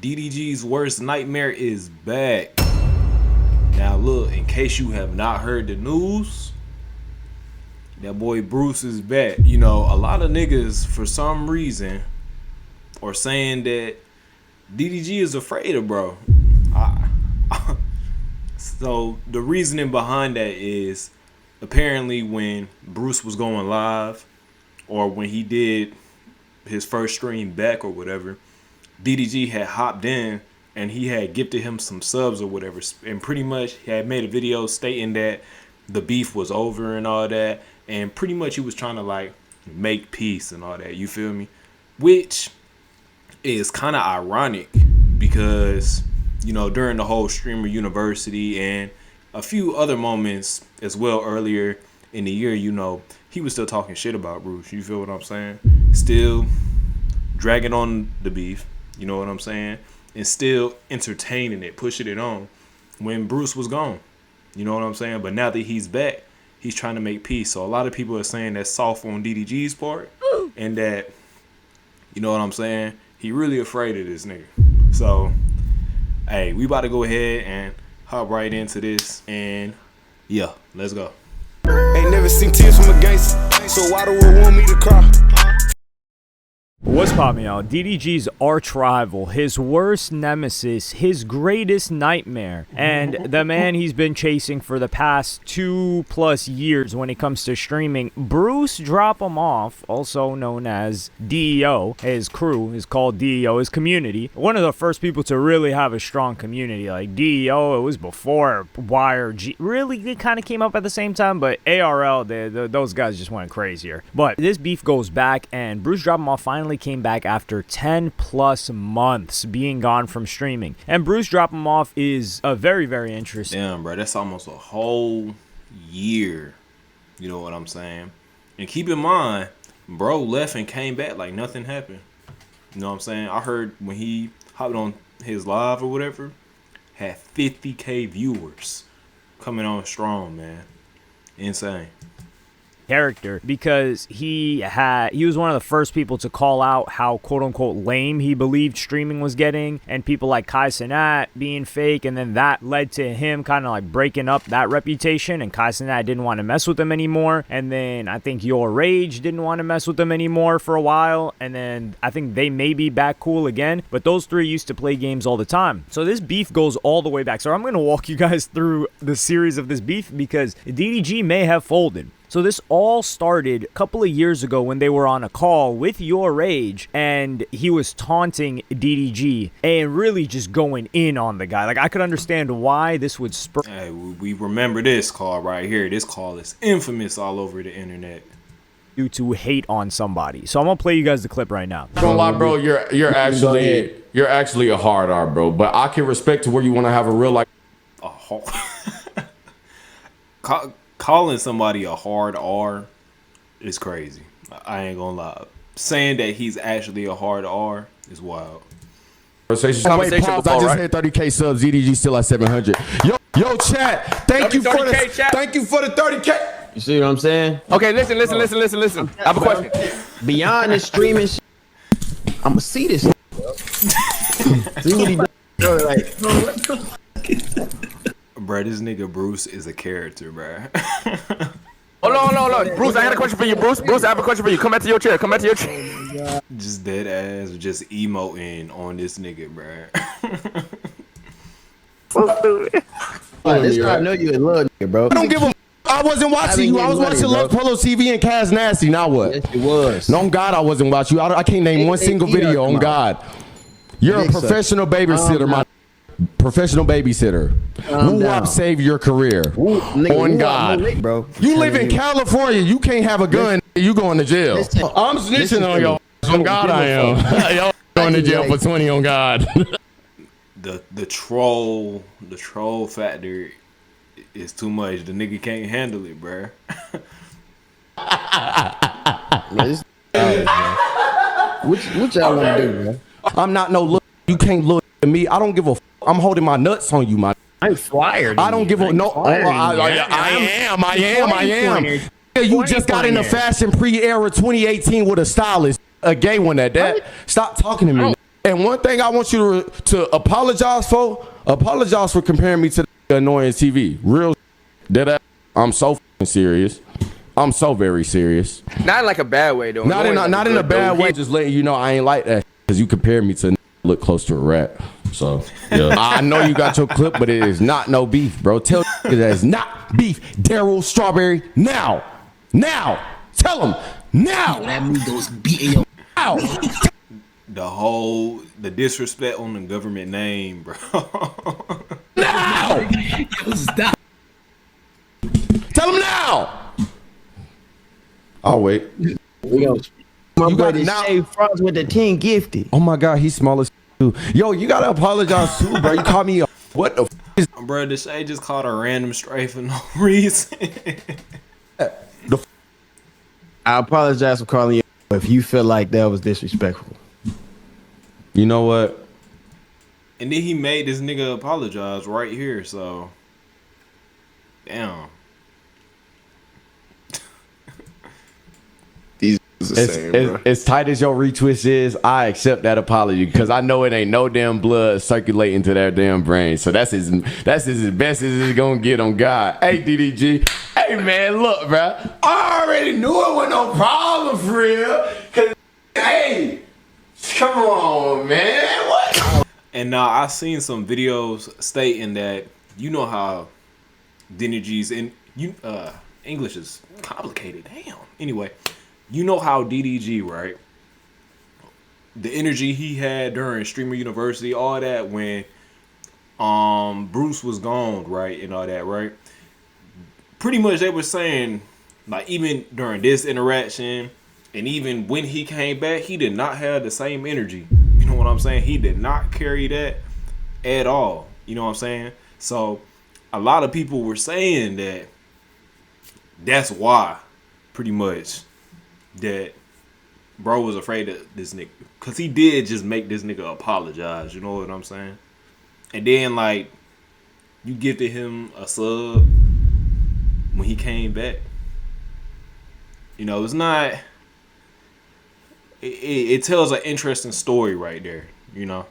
DDG's worst nightmare is back. Now look, in case you have not heard the news, that boy Bruce is back. You know, a lot of niggas for some reason are saying that DDG is afraid of bro. So the reasoning behind that is apparently when Bruce was going live or when he did his first stream back or whatever, DDG had hopped in and he had gifted him some subs or whatever, and pretty much he had made a video stating that the beef was over and all that, and pretty much he was trying to like make peace and all that, you feel me? Which is kind of ironic because, you know, during the whole Streamer University and a few other moments as well earlier in the year, you know, he was still talking shit about Bruce, you feel what I'm saying? Still dragging on the beef, you know what I'm saying? And still entertaining it, pushing it on when Bruce was gone. You know what I'm saying? But now that he's back, he's trying to make peace. So a lot of people are saying that's soft on DDG's part and that, you know what I'm saying, he really afraid of this nigga. So, hey, we about to go ahead and hop right into this. And, yeah, let's go. Ain't never seen tears from a gangster, so why do you want me to cry? What's poppin', y'all? DDG's arch rival, his worst nemesis, his greatest nightmare, and the man he's been chasing for the past 2+ years when it comes to streaming, BruceDropEmOff, also known as DEO. His crew is called DEO, his community. One of the first people to really have a strong community. Like DEO, it was before YRG. Really, they kind of came up at the same time, but ARL, those guys just went crazier. But this beef goes back, and BruceDropEmOff finally came back after 10+ months being gone from streaming, and BruceDropEmOff is a very, very interesting. Damn, bro, that's almost a whole year. You know what I'm saying? And keep in mind, bro left and came back like nothing happened. You know what I'm saying? I heard when he hopped on his live or whatever, had 50K viewers coming on strong, man. Insane. Character, because he was one of the first people to call out how quote-unquote lame he believed streaming was getting, and people like Kai Cenat being fake, and then that led to him kind of like breaking up that reputation, and Kai Cenat didn't want to mess with him anymore, and then I think Your Rage didn't want to mess with him anymore for a while, and then I think they may be back cool again, but those three used to play games all the time. So this beef goes all the way back. So I'm going to walk you guys through the series of this beef because DDG may have folded. So this all started a couple of years ago when they were on a call with Your Rage, and he was taunting DDG and really just going in on the guy. Like, I could understand why this would spur. Hey, we remember this call right here. This call is infamous all over the internet. You to hate on somebody. So I'm gonna play you guys the clip right now. Don't lie, bro. You're actually a hard R, bro. But I can respect to where you want to have a real like. Calling somebody a hard R is crazy. I ain't gonna lie. Saying that he's actually a hard R is wild. Conversation I just hit 30K subs. DDG still at 700. Yo, chat. Thank you for the 30K. You see what I'm saying? Okay, listen. I have a question. Beyond the streaming shit, I'ma see this. See what he does. Like, Bro, this nigga Bruce is a character, bro. Hold on. Bruce, I got a question for you, Bruce. Bruce, I have a question for you. Come back to your chair. Just dead ass, just emoting on this nigga, bro. This guy, I know you in love, bro. I don't give a. I wasn't watching you. I was watching Love Polo TV and Cash Nasty. Now what? Yes, it was. No, on God, I wasn't watching you. I can't name one single video. On God, you're a professional babysitter, my. Professional babysitter. Who saved your career? On God, bro. You live in California. You can't have a gun. You going to jail. I'm snitching on y'all. On God, I am. Y'all going to jail for 20. On God. The troll factor is too much. The nigga can't handle it, bro. What y'all want to do, bro? I'm not no look. You can't look at me. I don't give a. I'm holding my nuts on you, my. I'm fired. I don't give a no. I am. You just got in the fashion pre-era 2018 with a stylist, a gay one at that. Stop talking to me. And one thing I want you to apologize for comparing me to the annoying TV. Real that I'm so serious. I'm so very serious. Not in like a bad way though. Not in a bad way. Just letting you know I ain't like that because you compare me to look close to a rat. So yeah. I know you got your clip, but it is not no beef, bro. Tell that it's not beef. Daryl Strawberry now. Tell him now. That Migos beating your The disrespect on the government name, bro. Now. Yo, stop. Tell him now. I'll wait. My You brother got now- Shay Frost with the 10 gifted. Oh my God, he's small as too. Yo, you gotta apologize too, bro. You called me a what the is Bro, the Shay just called a random strafe for no reason. the I apologize for calling you if you feel like that was disrespectful. You know what? And then he made this nigga apologize right here, so damn. As tight as your retwist is, I accept that apology because I know it ain't no damn blood circulating to that damn brain. So that's as best as it's gonna get on God. Hey DDG, hey man, look, bro, I already knew it was no problem for real. Cause hey, come on, man, what? And now I seen some videos stating that you know how DDG's English is complicated. Damn. Anyway. You know how DDG, right? The energy he had during Streamer University, all that when Bruce was gone, right, and all that, right? Pretty much they were saying, like, even during this interaction, and even when he came back, he did not have the same energy. You know what I'm saying? He did not carry that at all. You know what I'm saying? So a lot of people were saying that that's why, pretty much, that bro was afraid of this nigga, cause he did just make this nigga apologize. You know what I'm saying? And then like you gifted him a sub when he came back. You know, it's not. It tells an interesting story right there. You know.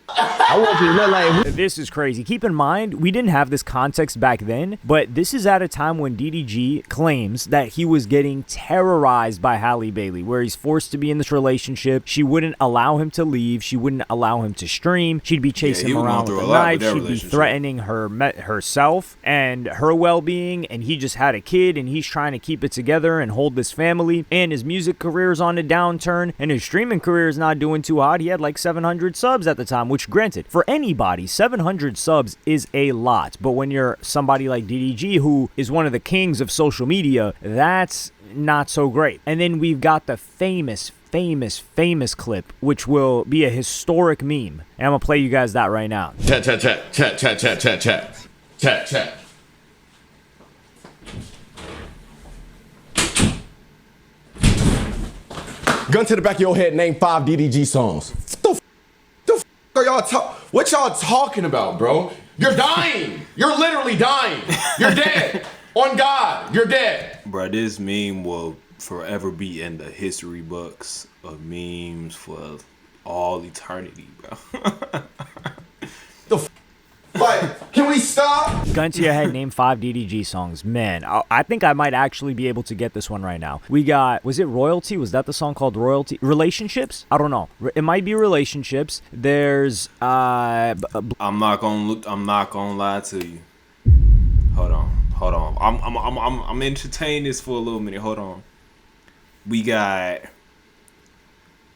I want you to know, like, This is crazy. Keep in mind, we didn't have this context back then, but this is at a time when DDG claims that he was getting terrorized by Halle Bailey, where he's forced to be in this relationship. She wouldn't allow him to leave. She wouldn't allow him to stream. She'd be chasing him around with a knife. She'd be threatening herself and her well-being, and he just had a kid, and he's trying to keep it together and hold this family, and his music career is on a downturn, and his streaming career is not doing too hot. He had like 700 subs at the time, which granted, for anybody, 700 subs is a lot. But when you're somebody like DDG, who is one of the kings of social media, that's not so great. And then we've got the famous clip, which will be a historic meme. And I'm gonna play you guys that right now. Chat. Gun to the back of your head, name 5 DDG songs. What y'all talking about, bro? You're dying. You're literally dying. You're dead. On God, you're dead. Bro, this meme will forever be in the history books of memes for all eternity, bro. Like, can we stop? Gun to your head, name 5 DDG songs. Man, I think I might actually be able to get this one right now. We got, was it Royalty? Was that the song called Royalty? Relationships? I don't know. It might be Relationships. There's I'm not gonna lie to you. Hold on. I'm entertaining this for a little minute. Hold on. We got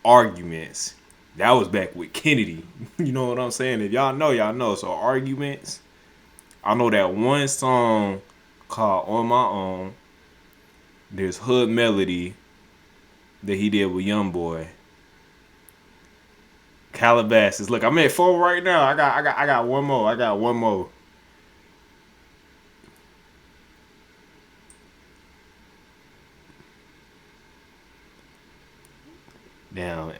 Arguments. That was back with Kennedy. You know what I'm saying? If y'all know, y'all know. So Arguments. I know that one song called On My Own. There's Hood Melody that he did with Youngboy. Calabasas. Look, I'm at 4 right now. I got one more. Damn.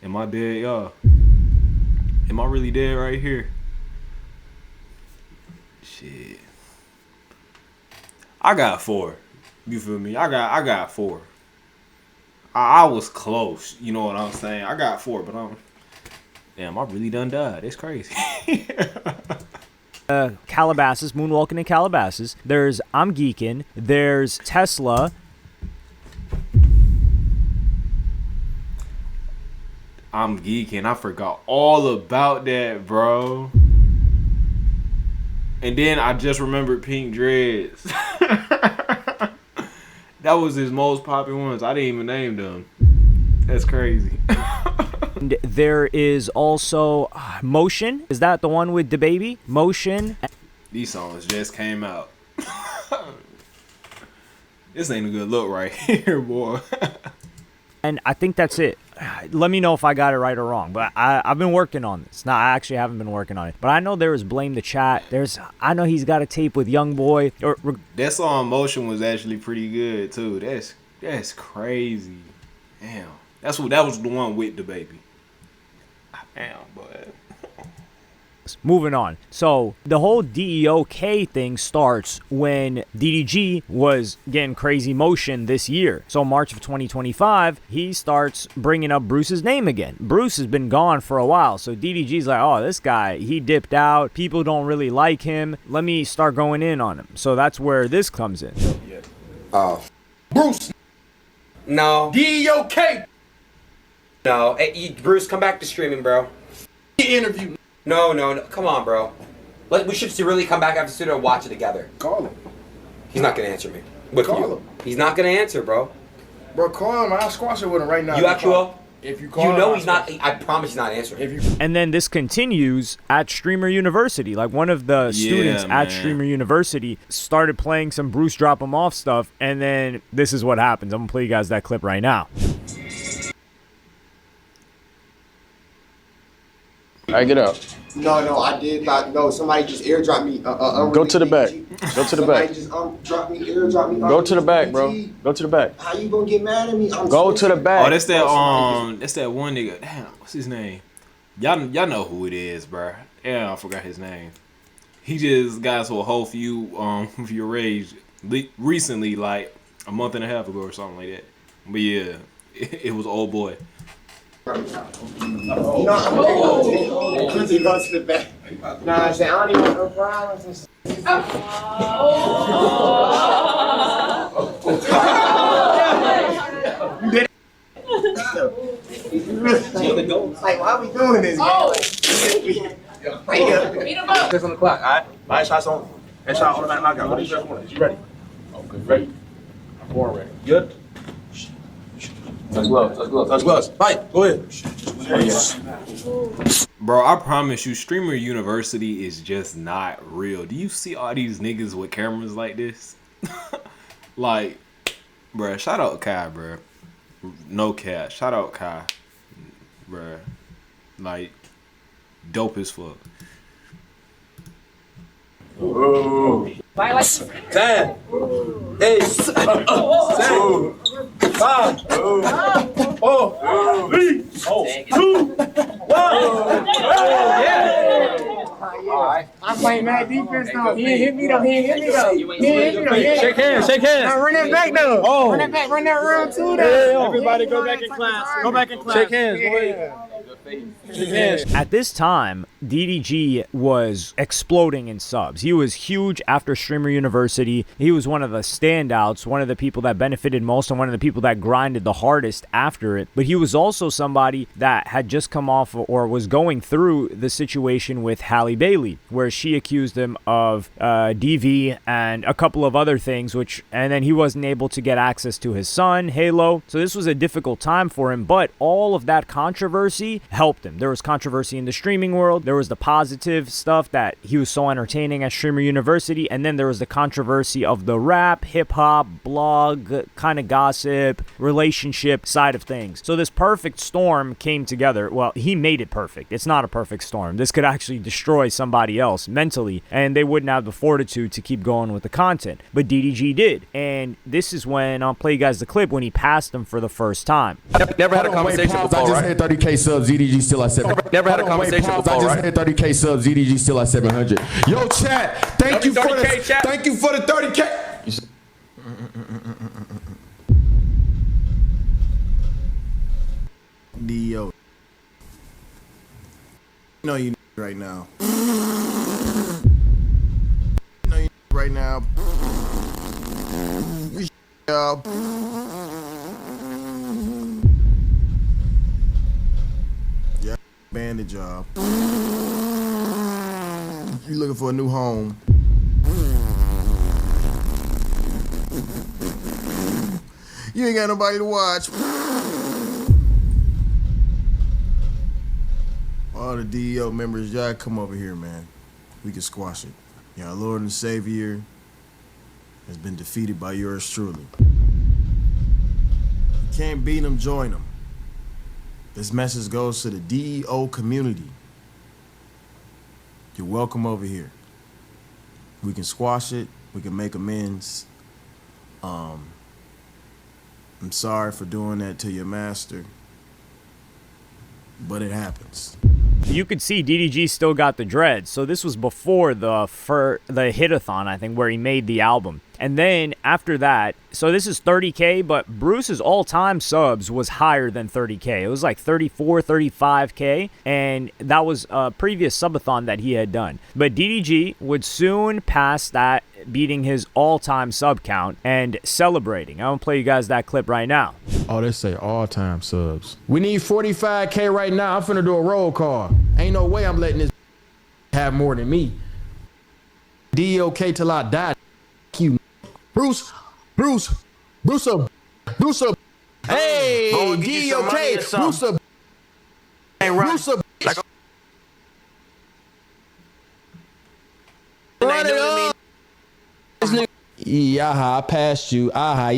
Am I dead, y'all? Am I really dead right here? Shit. I got 4. You feel me? I got 4. I was close. You know what I'm saying? I got 4, but Damn, I really done died. It's crazy. Calabasas, moonwalking in Calabasas. There's I'm Geeking. There's Tesla. I'm geeking. I forgot all about that, bro. And then I just remembered Pink Dreads. That was his most popular ones. I didn't even name them. That's crazy. And there is also Motion. Is that the one with the baby? Motion. These songs just came out. This ain't a good look right here, boy. And I think that's it. Let me know if I got it right or wrong. But I've been working on this. No, I actually haven't been working on it. But I know there is Blame the Chat. I know he's got a tape with Young Boy. That song Motion was actually pretty good too. That's crazy. Damn. That was the one with the baby. Damn, boy. Moving on. So the whole DEOK thing starts when DDG was getting crazy motion this year. So March of 2025, he starts bringing up Bruce's name again. Bruce has been gone for a while. So DDG's like, oh, this guy, he dipped out. People don't really like him. Let me start going in on him. So that's where this comes in. Bruce. No. DEOK. No. Hey, Bruce, come back to streaming, bro. Interview. No. Come on, bro. We should really come back after the studio and watch it together. Call him. He's not going to answer me. With Call you. him. He's not going to answer, bro. Bro, call him. I'll squash it with him right now. You actually will? If you call You know him, he's not. I promise he's not answering. If you And then this continues at Streamer University. Like one of the students at Streamer University started playing some Bruce Drop 'em Off stuff. And then this is what happens. I'm going to play you guys that clip right now. All right, get up. No, I did not. No, somebody just airdropped me. Go to the back. Go to the back. Somebody just airdropped me. Go to the back, bro. Go to the back. How you gonna get mad at me? Go to the back. Oh, that's that one nigga. Damn, what's his name? Y'all know who it is, bro. Yeah, I forgot his name. He just got to a whole few with your rage recently, like a month and a half ago or something like that. But yeah, it was old boy. No, I'm gonna go to the back. Nah, I said I don't even want no problems. Like, why we doing this? Six on the clock, alright? Nine shots on. Headshot, automatic knockout. What is your opponent? You ready? Okay, ready. I'm born ready. Good? Touch gloves, touch gloves, touch gloves. Fight, go ahead. Bro, I promise you, Streamer University is just not real. Do you see all these niggas with cameras like this? Like, bro, shout out Kai, bro. No cap, shout out Kai, bro. Like, dope as fuck. Violence. 10, 8, 7, 5, 4, 3, 2, 1. I'm playing mad defense though. He ain't hit me though. Shake hands, shake hands. Now run that back though. Oh. Run that back. Run that round two though. Everybody go back in class. Go back in class. Shake hands. Go ahead. Shake hands. At this time, DDG was exploding in subs. He was huge after Streamer University. He was one of the standouts, one of the people that benefited most, and one of the people that grinded the hardest after it. But he was also somebody that had just come off or was going through the situation with Halle Bailey, where she accused him of DV and a couple of other things, and then he wasn't able to get access to his son, Halo. So this was a difficult time for him, but all of that controversy helped him. There was controversy in the streaming world. There was the positive stuff that he was so entertaining at Streamer University, and then there was the controversy of the rap, hip-hop, blog, kind of gossip, relationship side of things. So this perfect storm came together. Well, he made it perfect. It's not a perfect storm. This could actually destroy somebody else mentally, and they wouldn't have the fortitude to keep going with the content. But DDG did, and this is when I'll play you guys the clip when he passed him for the first time. Never had a conversation before, I just right? had 30K subs, ZDG still at 700. Never had a conversation before, I just right? had 30K subs, ZDG still at 700. Yo, chat, thank you for 30K, the chat. thank you for the 30K. Dio. know you right now. Know you right now. Yeah, bandit job. You looking for a new home? You ain't got nobody to watch. All the DEO members, y'all come over here, man. We can squash it. Y'all Lord and Savior has been defeated by yours truly. You can't beat them, join them. This message goes to the DEO community. You're welcome over here. We can squash it. We can make amends. I'm sorry for doing that to your master, but it happens. You could see DDG still got the dreads. So this was before the hit-a-thon, I think, where he made the album. And then after that, so this is 30K, but Bruce's all-time subs was higher than 30K. It was like 34, 35K, and that was a previous subathon that he had done. But DDG would soon pass that, beating his all-time sub count and celebrating. I'm gonna play you guys that clip right now. Oh, they say all-time subs. We need 45K right now. I'm finna do a roll call. Ain't no way I'm letting this have more than me. DOK till I die. You, Bruce up. Hey, DOK, Bruce up. Bruce up. Run it up. Aha, I passed you. Aha,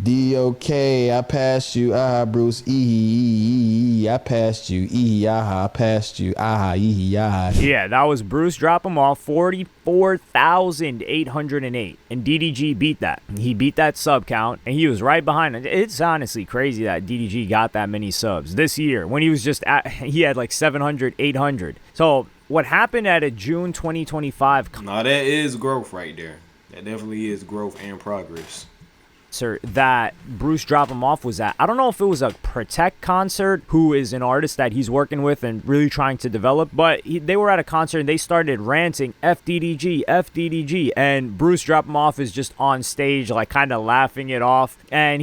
DOK, I passed you. Aha, Bruce. I passed you. Aha, I passed you. Aha, aha. Yeah, that was Bruce Drop 'Em Off, 44,808. And DDG beat that. He beat that sub count, and he was right behind it. It's honestly crazy that DDG got that many subs this year when he was just he had like 700, 800. So what happened at a June 2025 Now that is growth right there. That definitely is growth and progress. That Bruce Drop 'Em Off was at. I don't know if it was a Protect concert, who is an artist that he's working with and really trying to develop, but they were at a concert and they started ranting FDDG, and Bruce Drop 'Em Off is just on stage like kind of laughing it off. And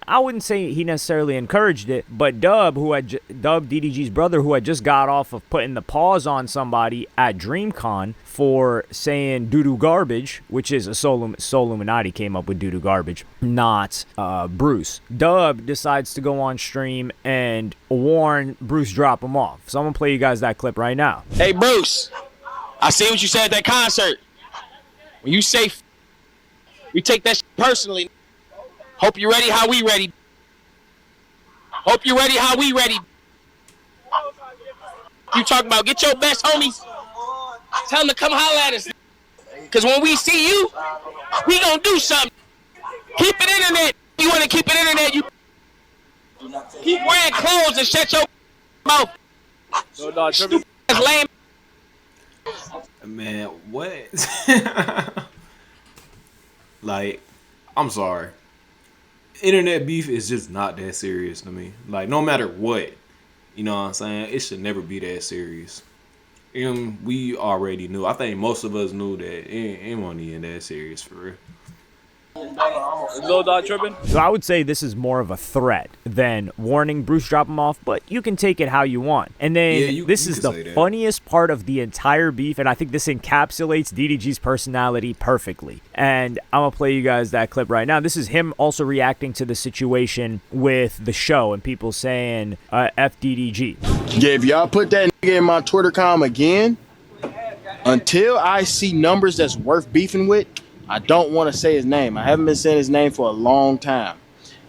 I wouldn't say he necessarily encouraged it, but Dub, DDG's brother, who had just got off of putting the pause on somebody at DreamCon for saying doo-doo garbage, which is a Soul Illuminati came up with doo-doo garbage, not Bruce. Dub decides to go on stream and warn Bruce Drop 'Em Off. So I'm gonna play you guys that clip right now. Hey Bruce, I see what you said at that concert. When you say we take that shit personally. Hope you're ready how we ready. Hope you're ready how we ready. You talking about get your best homies. Tell them to come holler at us. Cause when we see you, we gonna do something. Keep it internet. You wanna keep it internet, you keep wearing clothes and shut your mouth. Stupid ass lame. Man, what? Like, I'm sorry. Internet beef is just not that serious to me. Like, no matter what, you know what I'm saying? It should never be that serious. We already knew. I think most of us knew that it wasn't even that serious for real. So I would say this is more of a threat than warning Bruce Drop 'Em Off, but you can take it how you want. And then this is the funniest part of the entire beef, and I think this encapsulates DDG's personality perfectly. And I'm gonna play you guys that clip right now. This is him also reacting to the situation with the show and people saying FDDG. Yeah, if y'all put that nigga in my Twitter com again, until I see numbers that's worth beefing with, I don't want to say his name. I haven't been saying his name for a long time.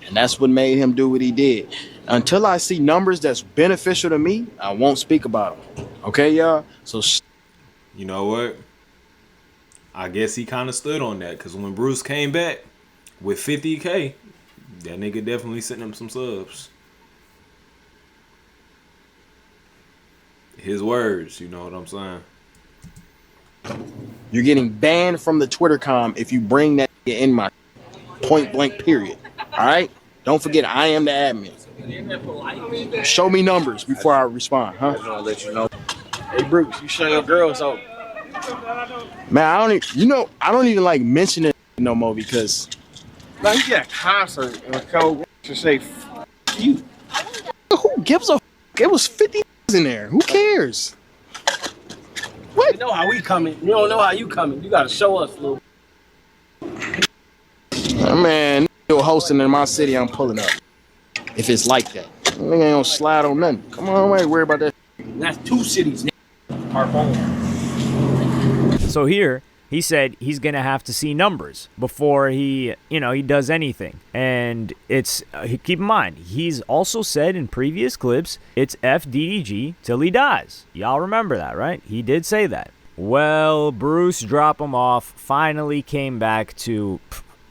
And that's what made him do what he did. Until I see numbers that's beneficial to me, I won't speak about them. Okay, y'all? So, you know what? I guess he kind of stood on that. Because when Bruce came back with 50K, that nigga definitely sent him some subs. His words, you know what I'm saying? You're getting banned from the Twitter com if you bring that in my point blank period. All right? Don't forget, I am the admin. Show me numbers before I respond, huh? I'll let you know. Hey Bruce, you show your girls so. Man, I don't even like mentioning it no more because Like you get a concert and a cold to say F you. who gives a f? It was 50 in there. Who cares? You know how we coming. You don't know how you coming. You gotta show us, little. Man, you're hosting in my city, I'm pulling up. If it's like that. Nigga ain't gonna slide on nothing. Come on, I ain't worry about that. That's 2 cities. Harp on. So here, he said he's going to have to see numbers before he does anything. And it's, keep in mind, he's also said in previous clips, it's FDDG till he dies. Y'all remember that, right? He did say that. Well, BruceDropEmOff finally came back to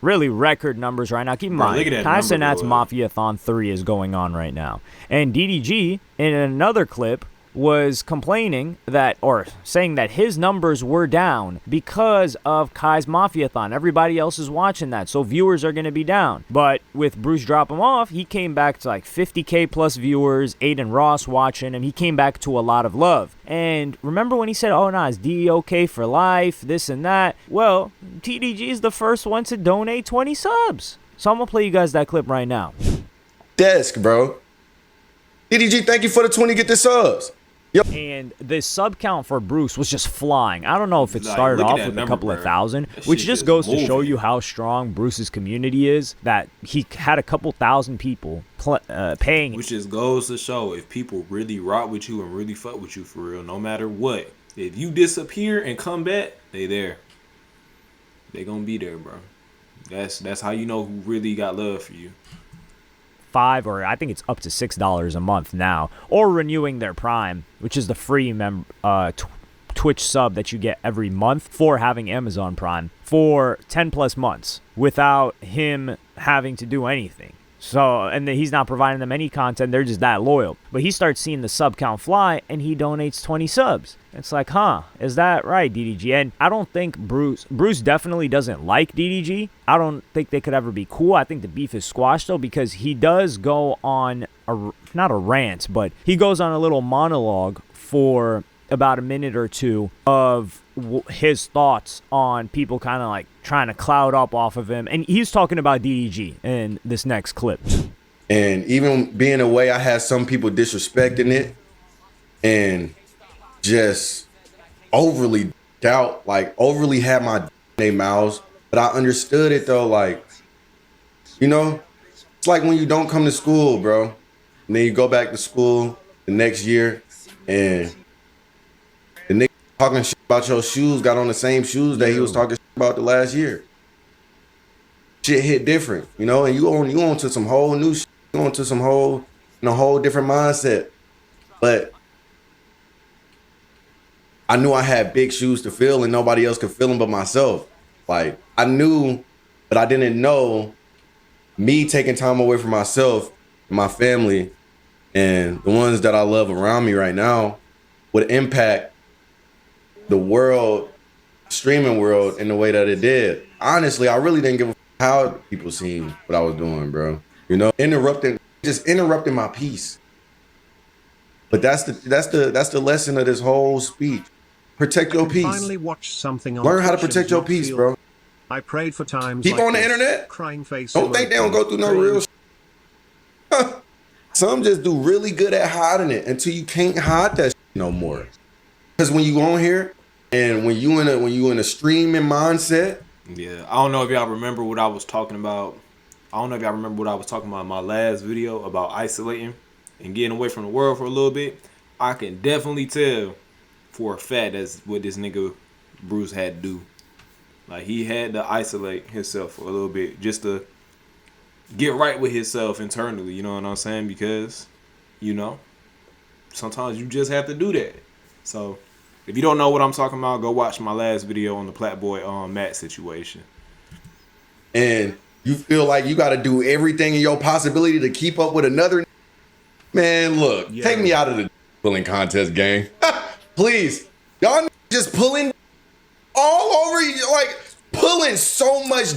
really record numbers right now. Keep in mind, Kai Cenat's Mafiathon 3 is going on right now. And DDG, in another clip, was complaining that, or saying that his numbers were down because of Kai's Mafiathon. Everybody else is watching that, so viewers are going to be down. But with BruceDropEmOff, he came back to like 50K plus viewers, Aiden Ross watching him. He came back to a lot of love. And remember when he said, oh, nah, it's DDOK for life, this and that? Well, TDG is the first one to donate 20 subs. So I'm going to play you guys that clip right now. Desk, bro. DDG, thank you for the 20 get the subs. Yep. And the sub count for Bruce was just flying. I don't know if it started off with a couple of thousand, which just goes to show you how strong Bruce's community is, that he had a couple thousand people paying. Which just goes to show if people really rock with you and really fuck with you for real, no matter what. If you disappear and come back, they there. They gonna be there, bro. That's how you know who really got love for you. $5 or I think it's up to $6 a month now, or renewing their Prime, which is the free Twitch sub that you get every month for having Amazon Prime for 10 plus months without him having to do anything. So, and then he's not providing them any content. They're just that loyal. But he starts seeing the sub count fly, and he donates 20 subs. It's like, huh, is that right, DDG? And I don't think Bruce definitely doesn't like DDG. I don't think they could ever be cool. I think the beef is squashed, though, because he does go on, not a rant, but he goes on a little monologue for about a minute or two of his thoughts on people kind of like trying to cloud up off of him. And he's talking about DDG in this next clip. And even being away, I had some people disrespecting it and just overly overly had my name mouths. But I understood it though, like, you know, it's like when you don't come to school, bro. And then you go back to school the next year and the nigga talking shit about your shoes got on the same shoes that he was talking shit about the last year. Shit hit different, you know, and you on to some whole new shit, you on to some whole, in a whole different mindset. But I knew I had big shoes to fill and nobody else could fill them but myself. Like, I knew, but I didn't know me taking time away from myself and my family and the ones that I love around me right now would impact the world, streaming world, in the way that it did. Honestly, I really didn't give a how people seen what I was doing, bro. You know, just interrupting my peace. But that's the lesson of this whole speech. Protect your peace. Finally watch something on Learn how to protect your peace, bro. I prayed for times. People on the internet, crying face. don't think they don't go through no real shit. Some just do really good at hiding it until you can't hide that shit no more. Because when you on here and when you in a streaming mindset. Yeah, I don't know if y'all remember what I was talking about. I don't know if y'all remember what I was talking about in my last video about isolating and getting away from the world for a little bit. I can definitely tell for a fact that's what this nigga Bruce had to do. Like, he had to isolate himself for a little bit just to get right with himself internally, you know what I'm saying? Because, you know, sometimes you just have to do that. So, if you don't know what I'm talking about, go watch my last video on the Platboy Matt situation. And you feel like you got to do everything in your possibility to keep up with another. Man, look, take me out of the pulling contest game. Please. Y'all just pulling all over you, like pulling so much.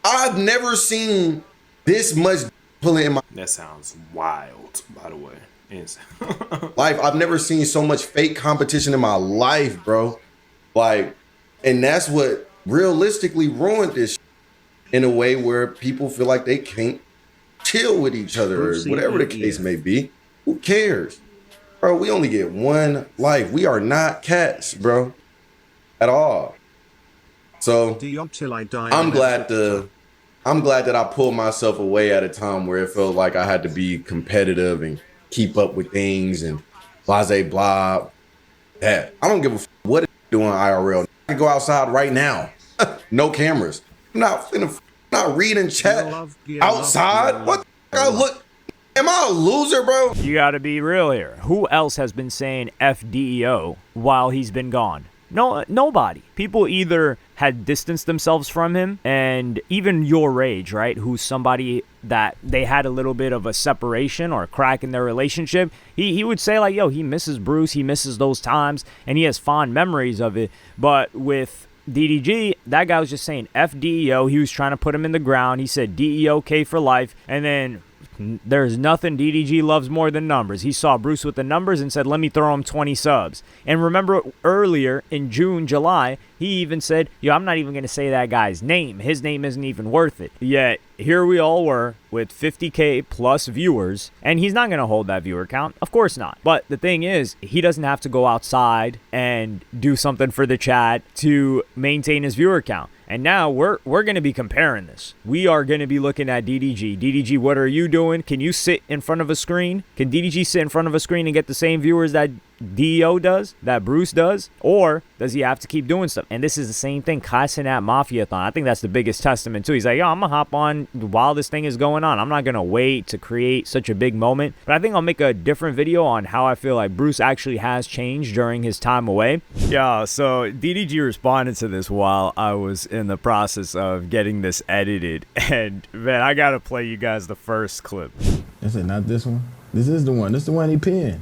I've never seen this much pulling in my. That sounds wild, by the way. And Life, I've never seen so much fake competition in my life, bro. Like, and that's what realistically ruined this shit in a way where people feel like they can't chill with each other or whatever the case may be. Who cares? Bro, we only get one life. We are not cats, bro, at all. So I'm glad that I pulled myself away at a time where it felt like I had to be competitive and keep up with things and blase blah. That I don't give a what it's doing IRL. I can go outside right now. No cameras. I'm not reading chat outside. What the I look? Am I a loser, bro? You gotta be real here. Who else has been saying FDEO while he's been gone? No, nobody. People either had distanced themselves from him, and even your age, right? Who's somebody that they had a little bit of a separation or a crack in their relationship. He would say like, yo, he misses Bruce, he misses those times, and he has fond memories of it. But with DDG, that guy was just saying FDEO. He was trying to put him in the ground. He said DEOK for life, and then there's nothing DDG loves more than numbers. He saw Bruce with the numbers and said, let me throw him 20 subs. And remember earlier in June, July, he even said, yo, I'm not even going to say that guy's name. His name isn't even worth it. Yet here we all were with 50K plus viewers, and he's not going to hold that viewer count. Of course not. But the thing is, he doesn't have to go outside and do something for the chat to maintain his viewer count. And now we're going to be comparing this. We are going to be looking at DDG. DDG, what are you doing? Can you sit in front of a screen? Can DDG sit in front of a screen and get the same viewers that DEO does, that Bruce does? Or does he have to keep doing stuff? And this is the same thing Kaisen at Mafia-thon. I think that's the biggest testament too. He's like, yo, I'm going to hop on while this thing is going on. I'm not going to wait to create such a big moment. But I think I'll make a different video on how I feel like Bruce actually has changed during his time away. Yeah, so DDG responded to this while I was in the process of getting this edited. And man, I got to play you guys the first clip. Is it not this one? This is the one. This is the one he pinned.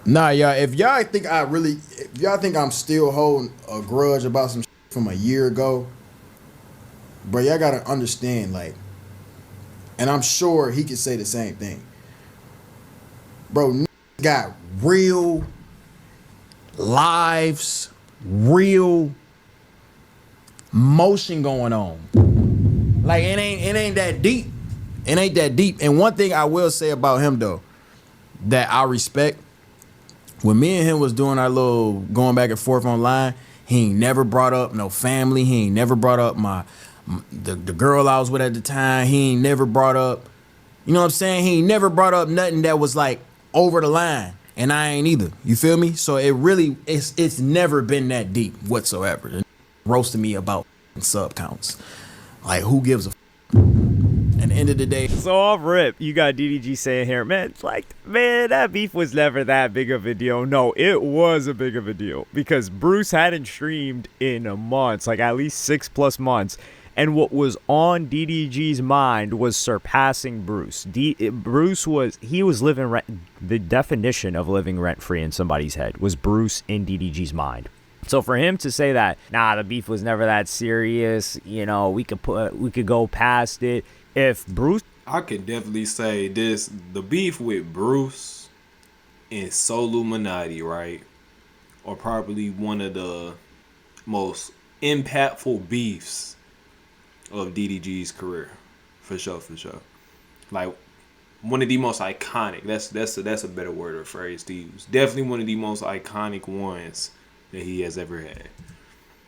Nah, y'all, if y'all think I'm still holding a grudge about some shit from a year ago, bro, y'all gotta understand, like, and I'm sure he could say the same thing. Bro, got real lives, real motion going on. Like, it ain't that deep. It ain't that deep. And one thing I will say about him, though, that I respect, when me and him was doing our little going back and forth online, he ain't never brought up no family. He ain't never brought up the girl I was with at the time. He ain't never brought up, you know what I'm saying? He ain't never brought up nothing that was like over the line. And I ain't either. You feel me? So it's never been that deep whatsoever. Roasting me about sub counts. Like, who gives a At the end of the day. So off rip, you got DDG saying here, man, it's like, man, that beef was never that big of a deal. No, it was a big of a deal because Bruce hadn't streamed in months, like at least 6+ months. And what was on DDG's mind was surpassing Bruce. Bruce was living the definition of living rent-free in somebody's head was Bruce in DDG's mind. So for him to say that, nah, the beef was never that serious, you know, we could go past it. If Bruce, I could definitely say this: the beef with Bruce and Soluminati, right, are probably one of the most impactful beefs of DDG's career, for sure. Like one of the most iconic. That's a better word or phrase to use. Definitely one of the most iconic ones that he has ever had.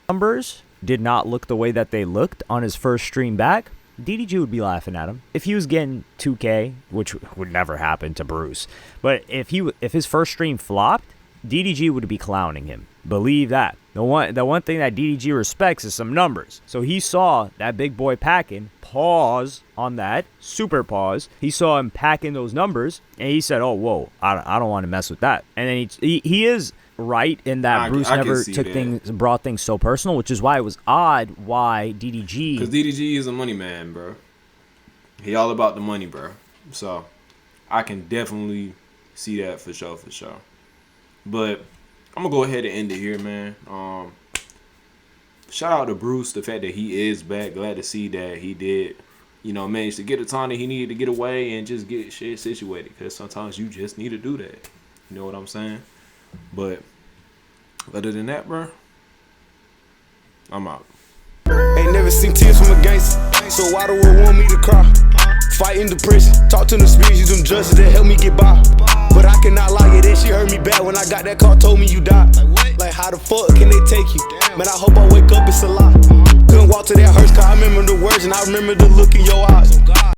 Numbers did not look the way that they looked on his first stream back. DDG would be laughing at him if he was getting 2K, which would never happen to Bruce. But if his first stream flopped, DDG would be clowning him. Believe that. The one thing that DDG respects is some numbers. So he saw that big boy packing. Pause on that. Super pause. He saw him packing those numbers, and he said, "Oh, whoa, I don't want to mess with that." And then he is right in that Bruce never brought things so personal, which is why it was odd why DDG. Because DDG is a money man, bro. He all about the money, bro. So I can definitely see that for sure. But I'm gonna go ahead and end it here, man. Shout out to Bruce, the fact that he is back. Glad to see that he did you know, managed to get the time that he needed to get away and just get shit situated. Because sometimes you just need to do that. You know what I'm saying? But other than that, bro, I'm out. Ain't never seen tears from a gangster, so why the world want me to cry? Fighting depression, talk to them spirits, use them justice that help me get by. But I cannot lie, yeah, that shit hurt me bad when I got that call, told me you died. Like how the fuck can they take you? Man, I hope I wake up, it's a lie. Couldn't walk to that hearse, cause I remember the words and I remember the look in your eyes.